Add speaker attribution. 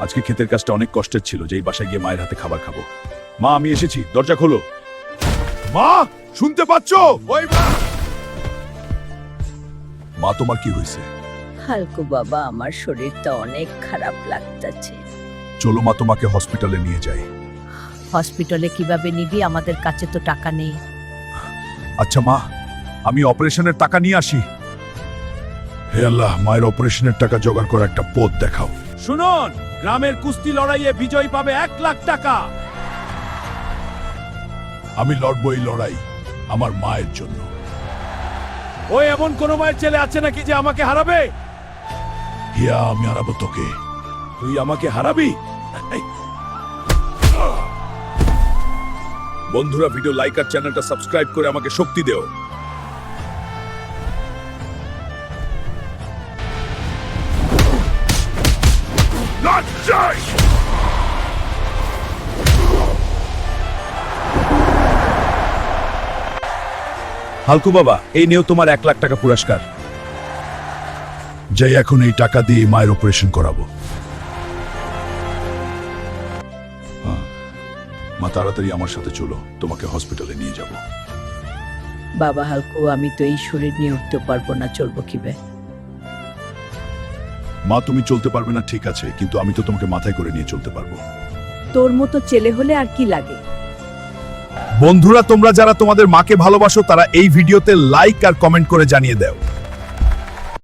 Speaker 1: আজকে ক্ষেতের কাজটা অনেক কষ্টের ছিল, যে এই বাসায় গিয়ে মায়ের হাতে খাবার খাবো। মা, আমি এসেছি, দরজা খোলো। মা, শুনতে পাচ্ছো? ওই মা! মা, তোমার কি হয়েছে?
Speaker 2: হালকু বাবা, আমার শরীরটা অনেক খারাপ লাগতেছে।
Speaker 1: চলো মা, তোমাকে হসপিটালে নিয়ে যাই।
Speaker 2: হসপিটালে কিভাবে নিবি? আমাদের কাছে তো টাকা নেই।
Speaker 1: আচ্ছা মা, আমি অপারেশনের টাকা নিয়ে আসি। হে আল্লাহ, মায়ের অপারেশনের টাকা জোগাড় করার একটা পথ দেখাও। শুনুন, গ্রামের কুস্তি লড়াইয়ে বিজয়ী পাবে 1,00,000 টাকা। আমি লড়বো এই লড়াই আমার মায়ের জন্য। ওই এমন কোন মায়ের ছেলে আছে নাকি যে আমাকে হারাবে? হিয়া, আমি হারাবো তোকে। তুই আমাকে হারাবি? বন্ধুরা, ভিডিও লাইক আর চ্যানেলটা সাবস্ক্রাইব করে আমাকে শক্তি দেও। হালকু বাবা, এই নিয়েও তোমার 1,00,000 টাকা পুরস্কার। যাই এখন এই টাকা দিয়ে মায়ের অপারেশন করাবো। মা, তাড়াতাড়ি আমার সাথে চলো, তোমাকে হসপিটালে নিয়ে যাব।
Speaker 2: বাবা হালকু, আমি তো এই শরীর নিয়ে উঠতে পারবো না, চলবো কিভাবে?
Speaker 1: মা, তুমি চলতে পারবে না ঠিক আছে, কিন্তু আমি তো তোমাকে মাথায় করে নিয়ে চলতে পারবো।
Speaker 2: তোর মতো ছেলে হলে আর কি লাগে?
Speaker 1: বন্ধুরা, তোমরা যারা তোমাদের মাকে ভালোবাসো তারা এই ভিডিওতে লাইক আর কমেন্ট করে জানিয়ে দাও।